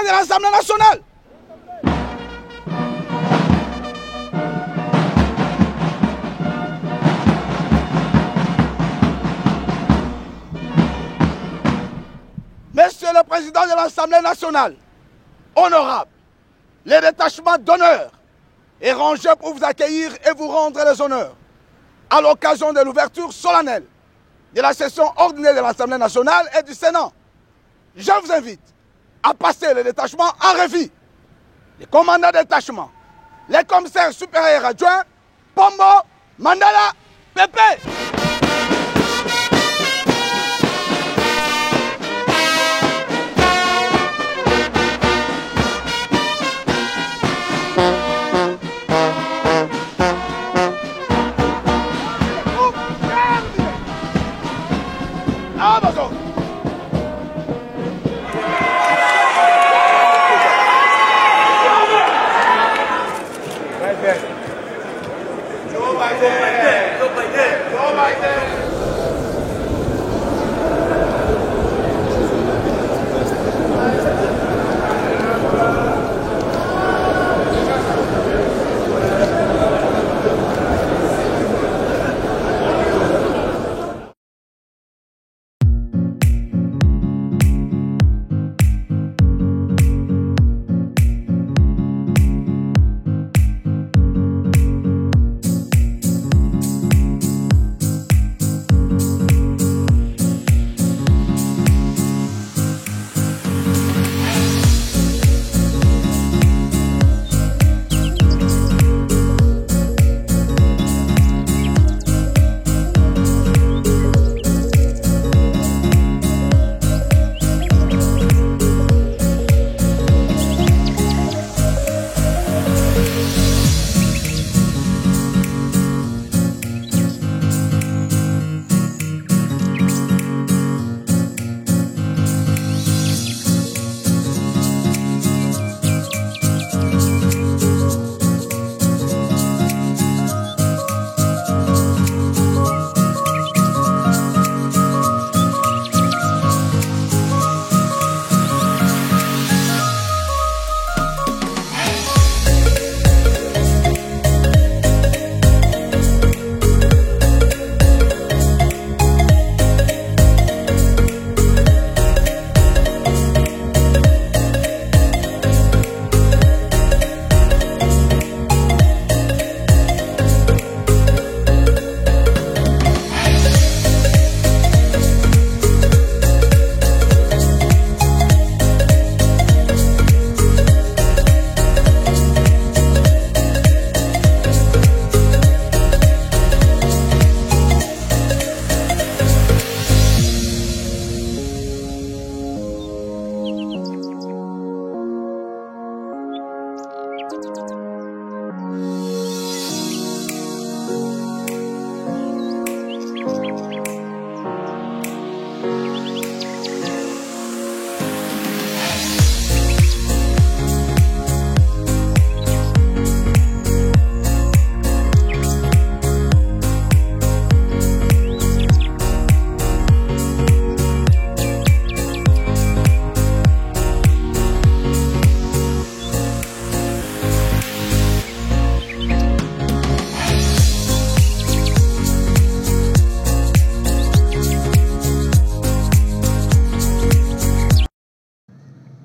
de l'Assemblée nationale. Monsieur le Président de l'Assemblée nationale, honorable, les détachements d'honneur est rangé pour vous accueillir et vous rendre les honneurs à l'occasion de l'ouverture solennelle de la session ordinaire de l'Assemblée nationale et du Sénat. Je vous invite à passer le détachement en revue. Les commandants de détachement, les commissaires supérieurs adjoints, Pombo, Mandala, Pépé.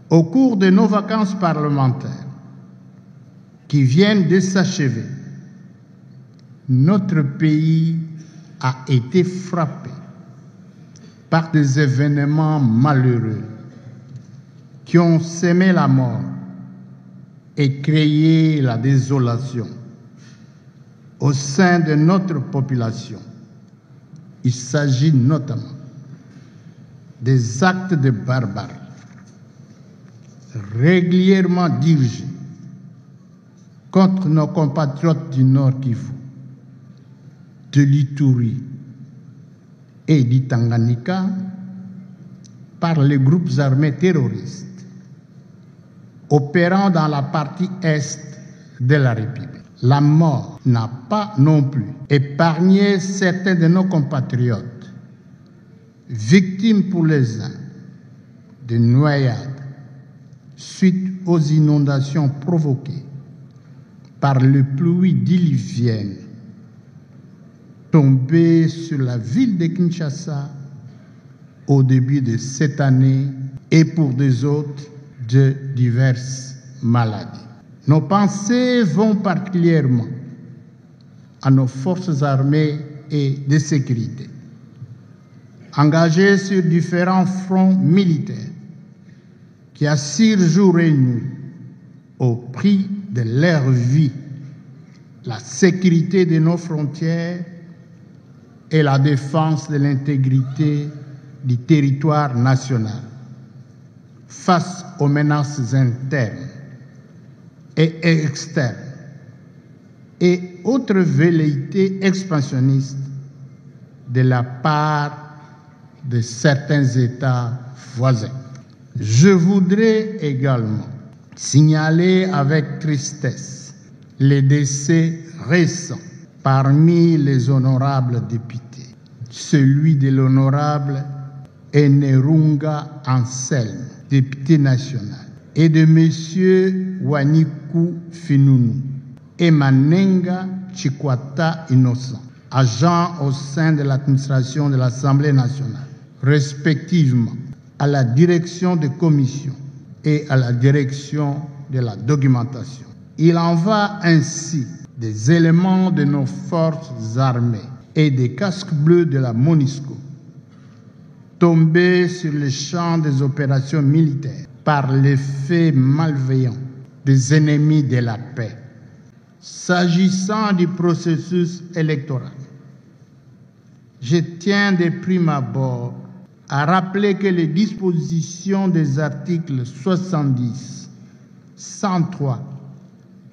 Au cours de nos vacances parlementaires qui viennent de s'achever, notre pays a été frappé par des événements malheureux qui ont semé la mort et créé la désolation au sein de notre population. Il s'agit notamment des actes de barbarie régulièrement dirigés contre nos compatriotes du Nord Kivu, de l'Ituri et du Tanganyika par les groupes armés terroristes opérant dans la partie est de la République. La mort n'a pas non plus épargné certains de nos compatriotes, victimes pour les uns de noyades, suite aux inondations provoquées par les pluies diluviennes tombées sur la ville de Kinshasa au début de cette année et pour des autres de diverses maladies. Nos pensées vont particulièrement à nos forces armées et de sécurité, engagées sur différents fronts militaires, qui assurent jour et nuit, au prix de leur vie, la sécurité de nos frontières et la défense de l'intégrité du territoire national face aux menaces internes et externes et autres velléités expansionnistes de la part de certains États voisins. Je voudrais également signaler avec tristesse les décès récents parmi les honorables députés, celui de l'honorable Enerunga Anselme, député national, et de M. Waniku Finunu et Manenga Chikwata Innocent, agents au sein de l'administration de l'Assemblée nationale, respectivement à la direction de commission et à la direction de la documentation. Il en va ainsi des éléments de nos forces armées et des casques bleus de la MONUSCO, tombés sur le champ des opérations militaires par l'effet malveillant des ennemis de la paix. S'agissant du processus électoral, je tiens de prime abord à rappeler que les dispositions des articles 70, 103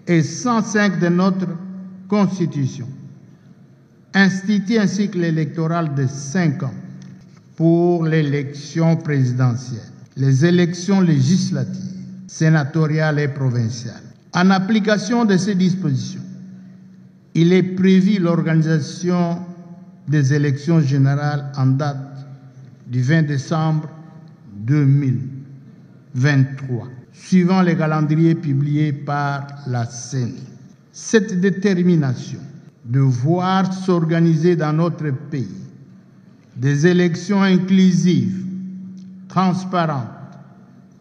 et 105 de notre Constitution instituent un cycle électoral de 5 ans pour l'élection présidentielle, les élections législatives, sénatoriales et provinciales. En application de ces dispositions, il est prévu l'organisation des élections générales en date du 20 décembre 2023, suivant les calendriers publiés par la CENI. Cette détermination de voir s'organiser dans notre pays des élections inclusives, transparentes,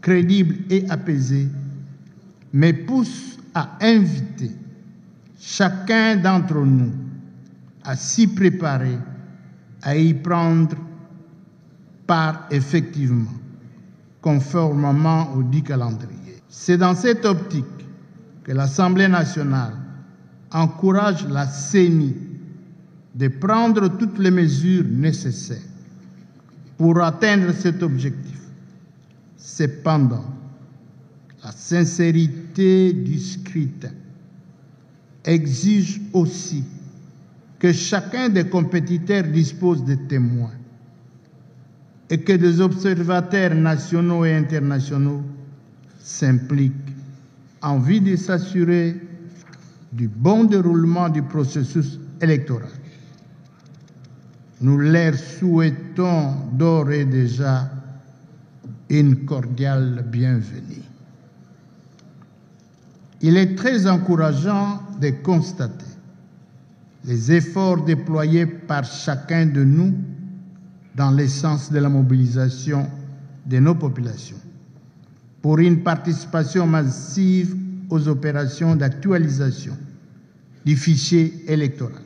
crédibles et apaisées me pousse à inviter chacun d'entre nous à s'y préparer, à y prendre part effectivement, conformément au dit calendrier. C'est dans cette optique que l'Assemblée nationale encourage la CENI de prendre toutes les mesures nécessaires pour atteindre cet objectif. Cependant, la sincérité du scrutin exige aussi que chacun des compétiteurs dispose de témoins et que des observateurs nationaux et internationaux s'impliquent en vue de s'assurer du bon déroulement du processus électoral. Nous leur souhaitons d'ores et déjà une cordiale bienvenue. Il est très encourageant de constater les efforts déployés par chacun de nous dans le sens de la mobilisation de nos populations pour une participation massive aux opérations d'actualisation du fichier électoral,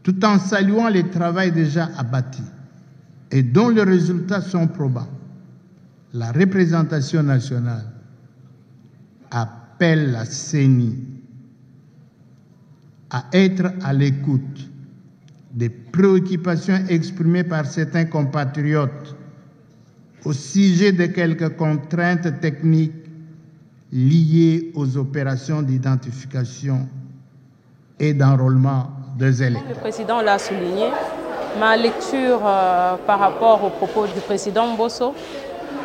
tout en saluant le travail déjà abattu et dont les résultats sont probants. La représentation nationale appelle la CENI à être à l'écoute des préoccupations exprimées par certains compatriotes au sujet de quelques contraintes techniques liées aux opérations d'identification et d'enrôlement des électeurs. Le président l'a souligné. Ma lecture par rapport aux propos du président Mbosso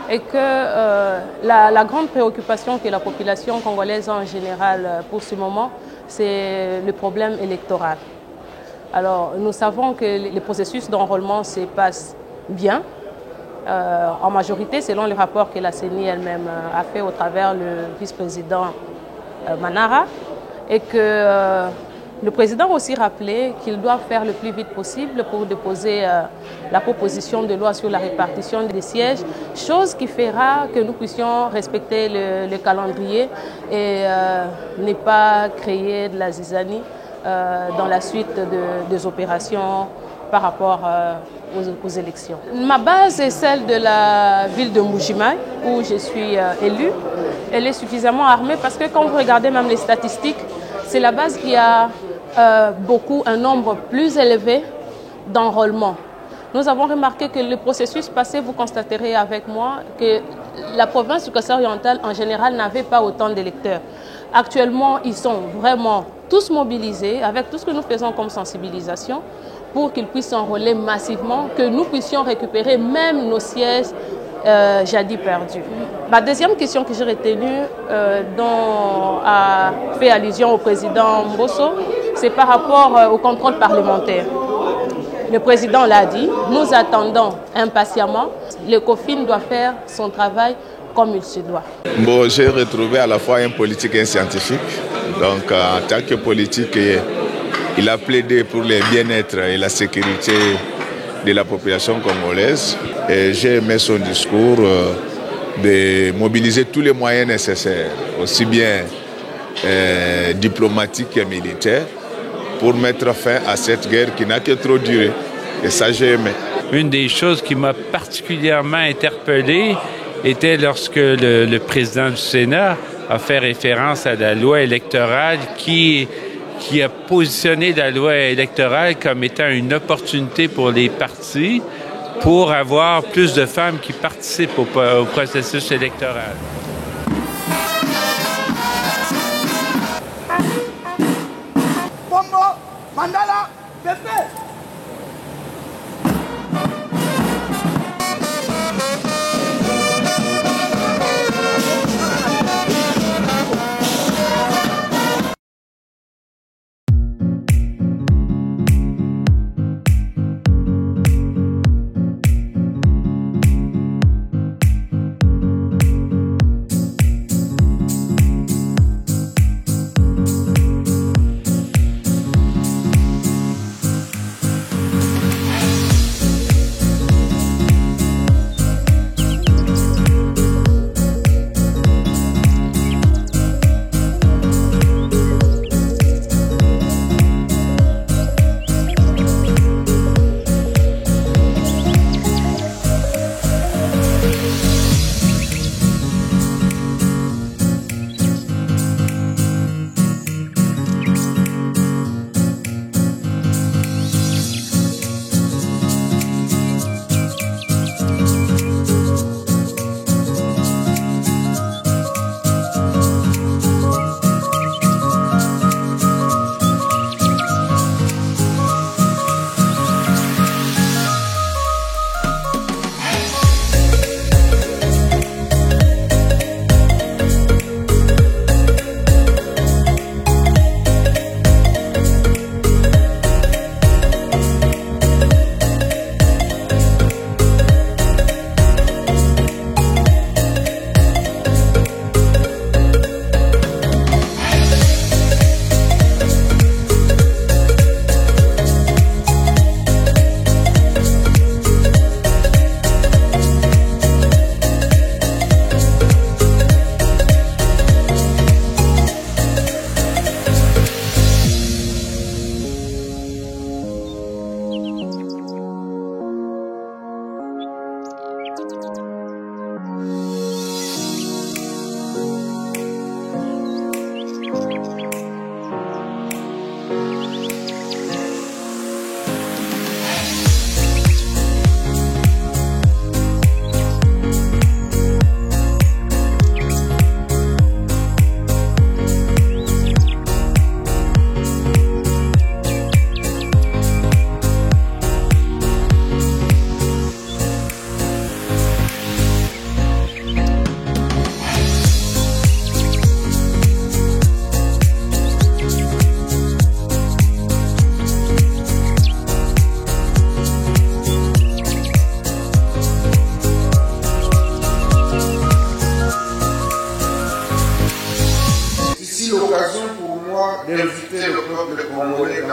est que la grande préoccupation que la population congolaise en général pour ce moment, c'est le problème électoral. Alors, nous savons que le processus d'enrôlement se passe bien, en majorité selon le rapport que la CENI elle-même a fait au travers le vice-président Manara, et que le président a aussi rappelé qu'il doit faire le plus vite possible pour déposer la proposition de loi sur la répartition des sièges, chose qui fera que nous puissions respecter le calendrier et ne pas créer de la zizanie dans la suite des opérations par rapport aux élections. Ma base est celle de la ville de Mbuji-Mayi, où je suis élue. Elle est suffisamment armée parce que quand vous regardez même les statistiques, c'est la base qui a un nombre plus élevé d'enrôlement. Nous avons remarqué que le processus passé, vous constaterez avec moi que la province du Kasaï oriental en général n'avait pas autant d'électeurs. Actuellement, ils sont vraiment tous mobilisés avec tout ce que nous faisons comme sensibilisation pour qu'ils puissent s'enrôler massivement, que nous puissions récupérer même nos sièges jadis perdus. Ma deuxième question que j'ai retenue, dont a fait allusion au président Mbosso, c'est par rapport au contrôle parlementaire. Le président l'a dit, nous attendons impatiemment. Le COFIN doit faire son travail comme il se doit. Bon, j'ai retrouvé à la fois un politique et un scientifique. Donc, en tant que politique, il a plaidé pour le bien-être et la sécurité de la population congolaise. Et j'ai aimé son discours de mobiliser tous les moyens nécessaires, aussi bien diplomatiques que militaires, pour mettre fin à cette guerre qui n'a que trop duré. Et ça, j'ai aimé. Une des choses qui m'a particulièrement interpellé était lorsque le président du Sénat a fait référence à la loi électorale qui a positionné la loi électorale comme étant une opportunité pour les partis pour avoir plus de femmes qui participent au processus électoral. Bongo, Mandala, Pepe.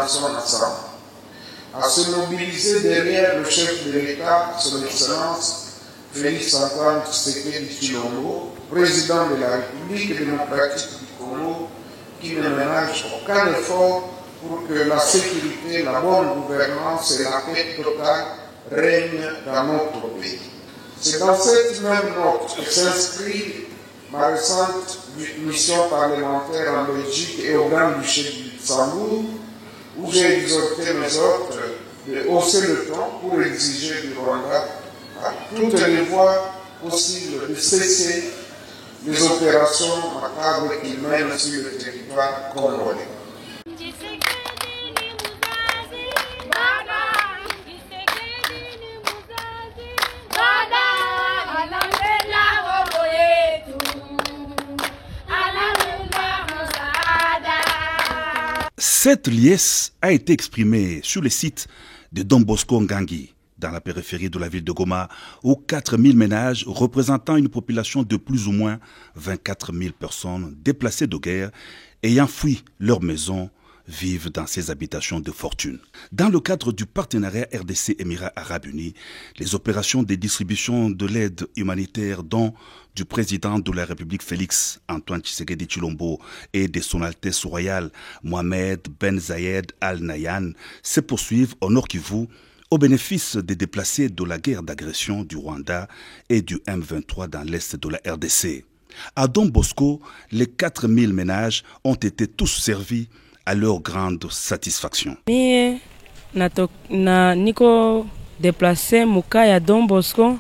dans son ensemble, à se mobiliser derrière le chef de l'État, son Excellence Félix Antoine Tshisekedi Tshilombo, président de la République démocratique du Congo, qui ne ménage aucun effort pour que la sécurité, la bonne gouvernance et la paix totale règnent dans notre pays. C'est dans cette même note que s'inscrit ma récente mission parlementaire en Belgique et au Grand-Duché du Luxembourg, où j'ai exhorté mes hôtes de hausser le ton pour exiger du Rwanda, à toutes les voies possibles, de cesser les opérations macabres qu'il mène sur le territoire congolais. Cette liesse a été exprimée sur le site de Don Bosco Ngangi, dans la périphérie de la ville de Goma, où 4000 ménages représentant une population de plus ou moins 24 000 personnes déplacées de guerre, ayant fui leur maison, vivent dans ces habitations de fortune. Dans le cadre du partenariat RDC-Émirats Arabes Unis, les opérations de distribution de l'aide humanitaire dont du président de la République Félix Antoine Tshisekedi Tshilombo et de son Altesse royale Mohamed Ben Zayed Al Nahyan se poursuivent au Nord Kivu au bénéfice des déplacés de la guerre d'agression du Rwanda et du M23 dans l'est de la RDC. À Don Bosco, les 4000 ménages ont été tous servis à leur grande satisfaction. Niko déplacé Mukaya Don Bosco.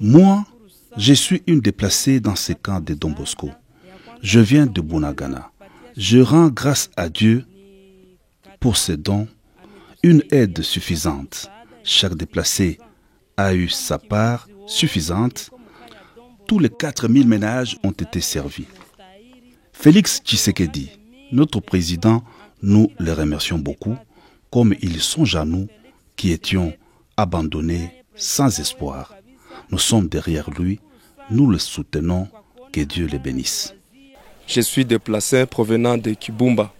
Moi, je suis une déplacée dans ces camps de Don Bosco. Je viens de Bunagana. Je rends grâce à Dieu pour ces dons, une aide suffisante. Chaque déplacé a eu sa part suffisante. Tous les 4000 ménages ont été servis. Félix Tshisekedi, notre président, nous le remercions beaucoup, comme il songe à nous qui étions abandonnés sans espoir. Nous sommes derrière lui, nous le soutenons, que Dieu le bénisse. Je suis déplacé provenant de Kibumba.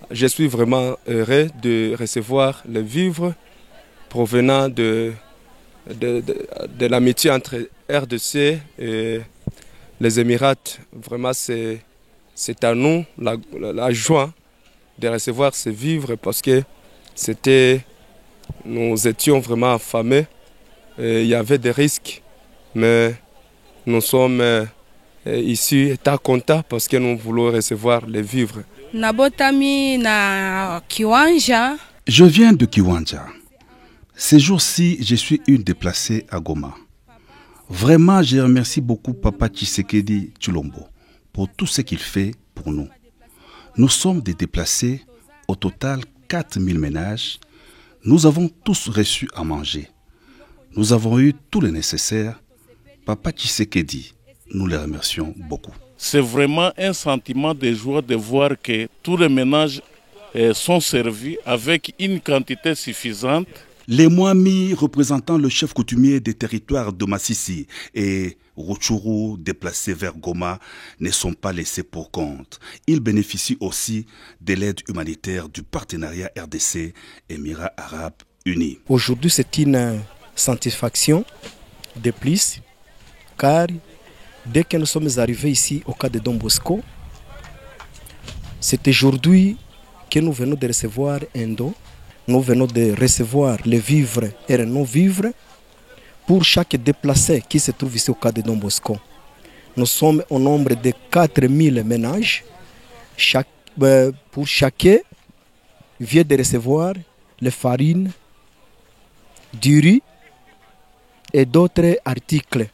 Je suis vraiment heureux de recevoir les vivres provenant de l'amitié entre RDC et les Émirats. Vraiment, c'est à nous la joie de recevoir ces vivres parce que nous étions vraiment affamés. Il y avait des risques, mais nous sommes ici étant contents parce que nous voulons recevoir les vivres. Je viens de Kiwanja. Ces jours-ci, je suis une déplacée à Goma. Vraiment, je remercie beaucoup Papa Tshisekedi Tshilombo pour tout ce qu'il fait pour nous. Nous sommes des déplacés, au total 4000 ménages. Nous avons tous reçu à manger. Nous avons eu tout le nécessaire. Papa Tshisekedi, nous le remercions beaucoup. C'est vraiment un sentiment de joie de voir que tous les ménages sont servis avec une quantité suffisante. Les Mwami, représentant le chef coutumier des territoires de Massissi et Rutshuru, déplacés vers Goma, ne sont pas laissés pour compte. Ils bénéficient aussi de l'aide humanitaire du partenariat RDC Émirats Arabes Unis. Aujourd'hui, c'est une satisfaction de plus, car dès que nous sommes arrivés ici au cas de Don Bosco, c'est aujourd'hui que nous venons de recevoir un don. Nous venons de recevoir les vivres et les non-vivres pour chaque déplacé qui se trouve ici au cas de Don Bosco. Nous sommes au nombre de 4000 ménages. Pour chacun vient de recevoir les farines, du riz et d'autres articles.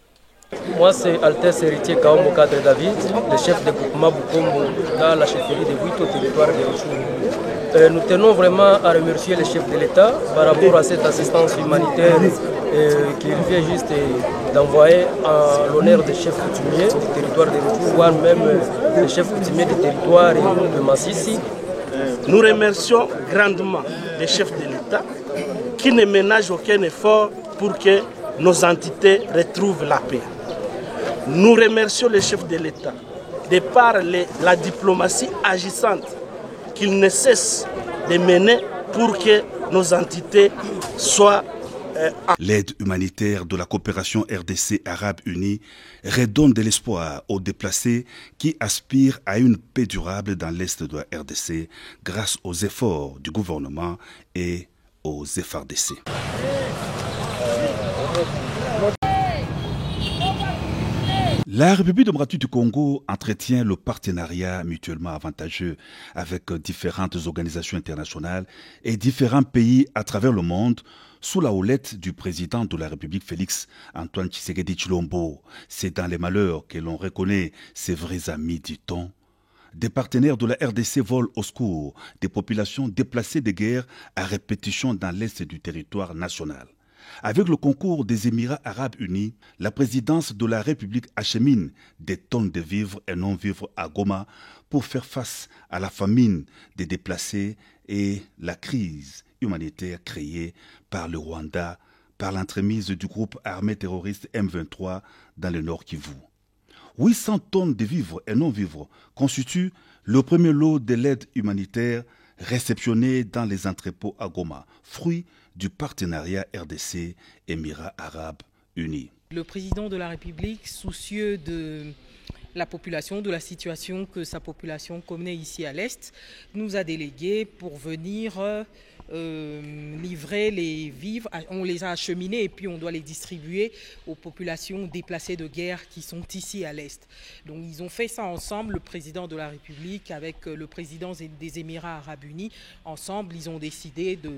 Moi, c'est Altesse Héritier Kaombo Cadre David, le chef de groupement Bukombo dans la chefferie de Bouito, au territoire de Rutshuru. Nous tenons vraiment à remercier le chef de l'État par rapport à cette assistance humanitaire qu'il vient juste d'envoyer en l'honneur des chefs coutumiers du territoire de Rutshuru, voire même des chefs coutumiers du territoire de Massissi. Nous remercions grandement les chefs de l'État qui ne ménagent aucun effort pour que nos entités retrouvent la paix. Nous remercions les chefs de l'État de par la diplomatie agissante qu'il ne cesse de mener pour que nos entités soient... L'aide humanitaire de la coopération RDC Arabe Unie redonne de l'espoir aux déplacés qui aspirent à une paix durable dans l'est de la RDC grâce aux efforts du gouvernement et aux FARDC. La République démocratique du Congo entretient le partenariat mutuellement avantageux avec différentes organisations internationales et différents pays à travers le monde sous la houlette du président de la République Félix Antoine Tshisekedi Tshilombo. C'est dans les malheurs que l'on reconnaît ses vrais amis, dit-on. Des partenaires de la RDC volent au secours des populations déplacées de guerre à répétition dans l'est du territoire national. Avec le concours des Émirats Arabes Unis, la présidence de la République achemine des tonnes de vivres et non-vivres à Goma pour faire face à la famine des déplacés et la crise humanitaire créée par le Rwanda par l'entremise du groupe armé terroriste M23 dans le Nord Kivu. 800 tonnes de vivres et non-vivres constituent le premier lot de l'aide humanitaire réceptionnée dans les entrepôts à Goma, fruit du partenariat RDC Émirats Arabes Unis. Le président de la République, soucieux de la population, de la situation que sa population connaît ici à l'Est, nous a délégués pour venir livrer les vivres. On les a acheminés et puis on doit les distribuer aux populations déplacées de guerre qui sont ici à l'Est. Donc ils ont fait ça ensemble, le président de la République avec le président des Émirats Arabes Unis. Ensemble, ils ont décidé de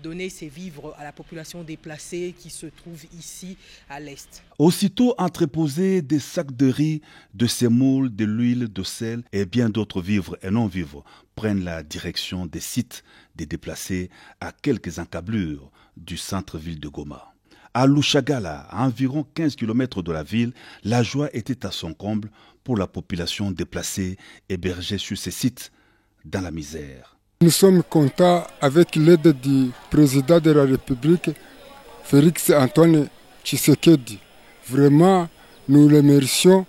donner ces vivres à la population déplacée qui se trouve ici à l'Est. Aussitôt entreposés des sacs de riz, de semoule, de l'huile, de sel et bien d'autres vivres et non-vivres prennent la direction des sites des déplacés à quelques encablures du centre-ville de Goma. À Lushagala, à environ 15 km de la ville, la joie était à son comble pour la population déplacée hébergée sur ces sites dans la misère. Nous sommes contents avec l'aide du président de la République, Félix Antoine Tshisekedi. Vraiment, nous le remercions.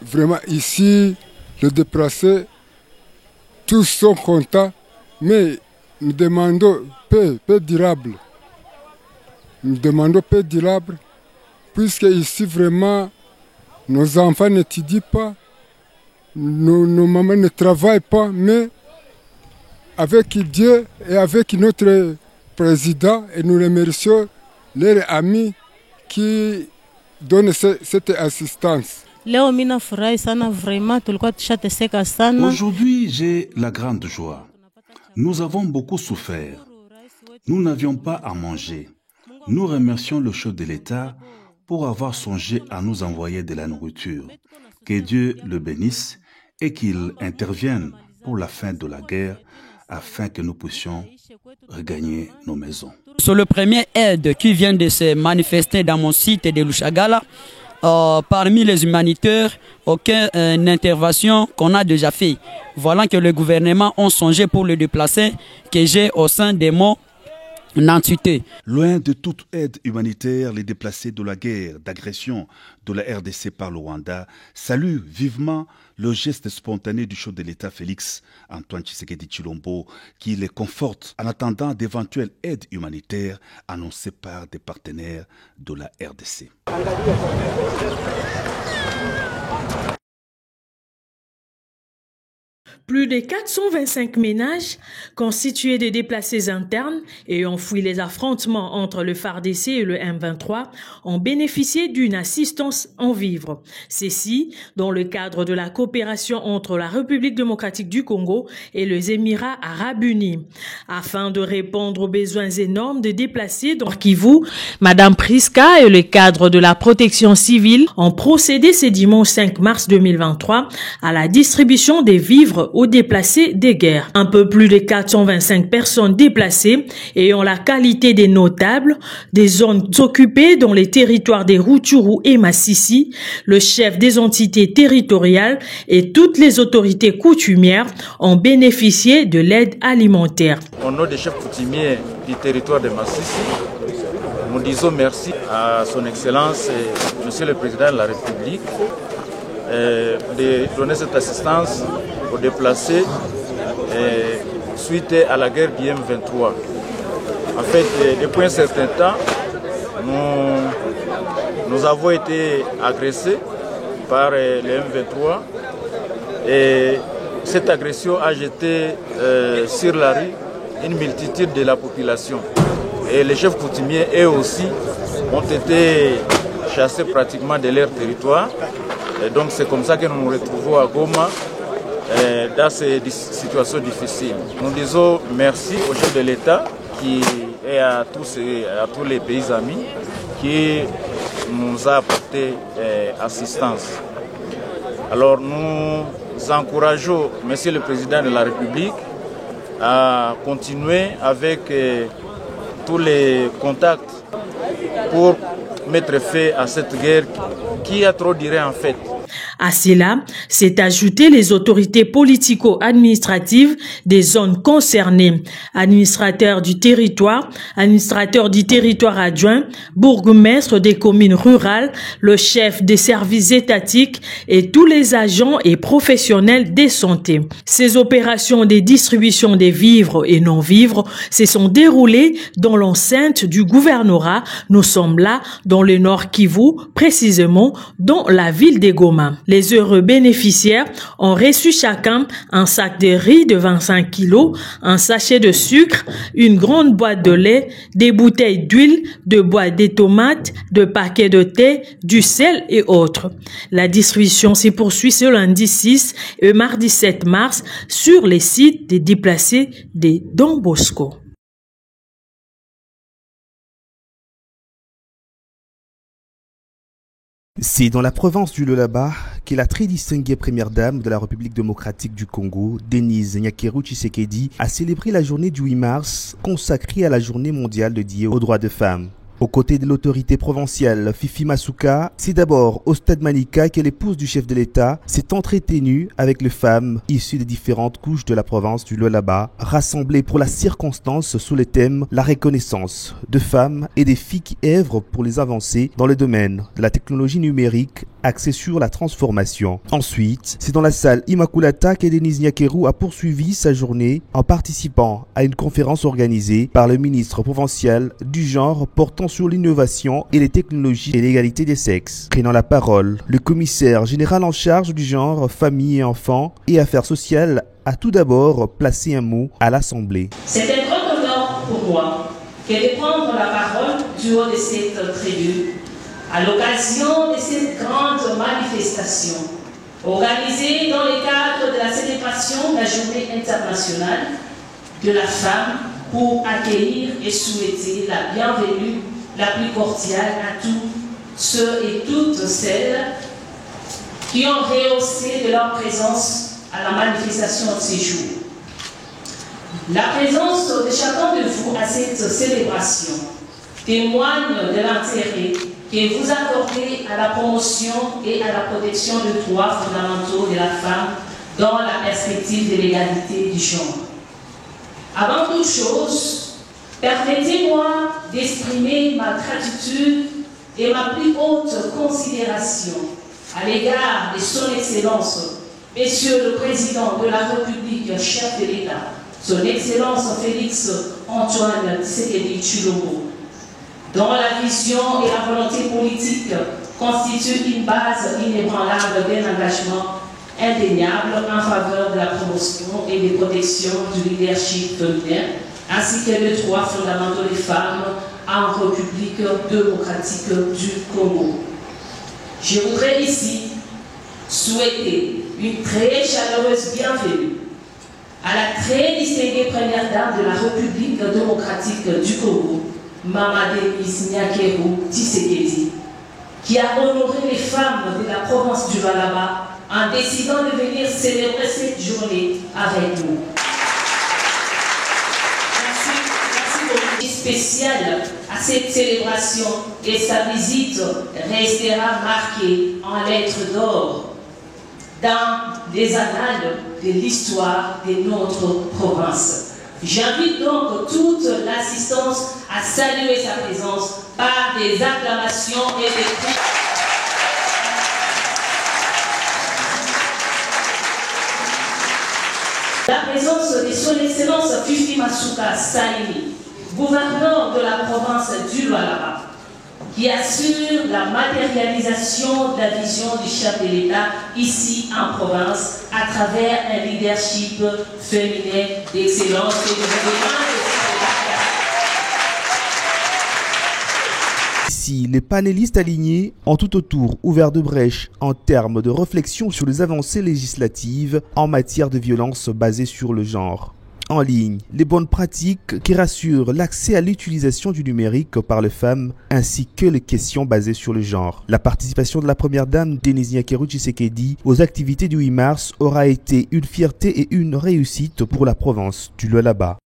Vraiment, ici, les déplacés, tous sont contents, mais nous demandons paix durable. Nous demandons paix durable, puisque ici, vraiment, nos enfants n'étudient pas, nos mamans ne travaillent pas, mais avec Dieu et avec notre président, et nous remercions leurs amis qui donnent cette assistance. Aujourd'hui, j'ai la grande joie. Nous avons beaucoup souffert. Nous n'avions pas à manger. Nous remercions le chef de l'État pour avoir songé à nous envoyer de la nourriture. Que Dieu le bénisse et qu'il intervienne pour la fin de la guerre afin que nous puissions regagner nos maisons. C'est le premier aide qui vient de se manifester dans mon site de Lushagala. Parmi les humanitaires, aucune intervention qu'on a déjà fait. Voilà que le gouvernement a songé pour le déplacer que j'ai au sein de mon entité. Loin de toute aide humanitaire, les déplacés de la guerre d'agression de la RDC par le Rwanda saluent vivement le geste spontané du chef de l'État Félix Antoine Tshisekedi Tshilombo qui les conforte en attendant d'éventuelles aides humanitaires annoncées par des partenaires de la RDC. Plus de 425 ménages constitués de déplacés internes ayant fui les affrontements entre le FARDC et le M23 ont bénéficié d'une assistance en vivres. Ceci dans le cadre de la coopération entre la République démocratique du Congo et les Émirats Arabes Unis. Afin de répondre aux besoins énormes de déplacés dans Kivu, Madame Priska et le cadre de la protection civile ont procédé ce dimanche 5 mars 2023 à la distribution des vivres aux déplacés des guerres. Un peu plus de 425 personnes déplacées ayant la qualité des notables des zones occupées dans les territoires des Rutshuru et Massissi, le chef des entités territoriales et toutes les autorités coutumières ont bénéficié de l'aide alimentaire. Au nom des chefs coutumiers du territoire de Massissi, nous disons merci à son Excellence et Monsieur le Président de la République de donner cette assistance aux déplacés suite à la guerre du M23. En fait, depuis un certain temps, nous avons été agressés par le M23 et cette agression a jeté sur la rue une multitude de la population. Et les chefs coutumiers, eux aussi, ont été chassés pratiquement de leur territoire. Et donc c'est comme ça que nous nous retrouvons à Goma dans ces situations difficiles. Nous disons merci au chef de l'État et à tous les pays amis qui nous a apporté assistance. Alors nous encourageons Monsieur le Président de la République à continuer avec tous les contacts pour mettre fin à cette guerre qui a trop duré en fait. À cela, s'est ajouté les autorités politico-administratives des zones concernées, administrateurs du territoire adjoint, bourgmestre des communes rurales, le chef des services étatiques et tous les agents et professionnels de santé. Ces opérations de distribution des vivres et non-vivres se sont déroulées dans l'enceinte du gouvernorat. Nous sommes là dans le Nord Kivu, précisément dans la ville de Goma. Les heureux bénéficiaires ont reçu chacun un sac de riz de 25 kilos, un sachet de sucre, une grande boîte de lait, des bouteilles d'huile, de boîtes de tomates, de paquets de thé, du sel et autres. La distribution se poursuit ce lundi 6 et mardi 7 mars sur les sites des déplacés de Don Bosco. C'est dans la province du Lualaba que la très distinguée première dame de la République démocratique du Congo, Denise Nyakeru Tshisekedi, a célébré la journée du 8 mars consacrée à la journée mondiale dédiée aux droits des femmes. Aux côtés de l'autorité provinciale Fifi Masuka, c'est d'abord au stade Manika que l'épouse du chef de l'État s'est entretenue avec les femmes issues des différentes couches de la province du Lualaba, rassemblées pour la circonstance sous le thème la reconnaissance de femmes et des filles qui œuvrent pour les avancées dans le domaine de la technologie numérique axée sur la transformation. Ensuite, c'est dans la salle Immaculata que Denise Nyakeru a poursuivi sa journée en participant à une conférence organisée par le ministre provincial du genre portant sur l'innovation et les technologies et l'égalité des sexes. Prenant la parole, le commissaire général en charge du genre, famille et enfants et affaires sociales a tout d'abord placé un mot à l'Assemblée. C'est un grand honneur pour moi que de prendre la parole du haut de cette tribune à l'occasion de cette grande manifestation organisée dans le cadre de la célébration de la Journée internationale de la femme pour accueillir et souhaiter la bienvenue la plus cordiale à tous ceux et toutes celles qui ont rehaussé de leur présence à la manifestation de ces jours. La présence de chacun de vous à cette célébration témoigne de l'intérêt que vous accordez à la promotion et à la protection des droits fondamentaux de la femme dans la perspective de l'égalité du genre. Avant toute chose, permettez-moi d'exprimer ma gratitude et ma plus haute considération à l'égard de son Excellence, Monsieur le Président de la République, chef de l'État, son Excellence Félix Antoine Tshisekedi Tshilombo, dont la vision et la volonté politique constituent une base inébranlable d'un engagement indéniable en faveur de la promotion et de protection du leadership féminin, ainsi que les droits fondamentaux des femmes en République démocratique du Congo. Je voudrais ici souhaiter une très chaleureuse bienvenue à la très distinguée première dame de la République démocratique du Congo, Mama Denise Nyakeru Tshisekedi, qui a honoré les femmes de la province du Lualaba en décidant de venir célébrer cette journée avec nous. Merci pour une spéciale à cette célébration et sa visite restera marquée en lettres d'or dans les annales de l'histoire de notre province. J'invite donc toute l'assistance à saluer sa présence par des acclamations et des cris. La présence de son Excellence Fifi Masuka Salimi, gouverneur de la province du Lualaba, qui assure la matérialisation de la vision du chef de l'État ici en province à travers un leadership féminin d'excellence et de gouvernement. Ici, les panélistes alignés ont tout autour ouvert de brèches en termes de réflexion sur les avancées législatives en matière de violence basée sur le genre. En ligne, les bonnes pratiques qui rassurent l'accès à l'utilisation du numérique par les femmes ainsi que les questions basées sur le genre. La participation de la première dame Denise Nyakeru Tshisekedi aux activités du 8 mars aura été une fierté et une réussite pour la province du Lualaba.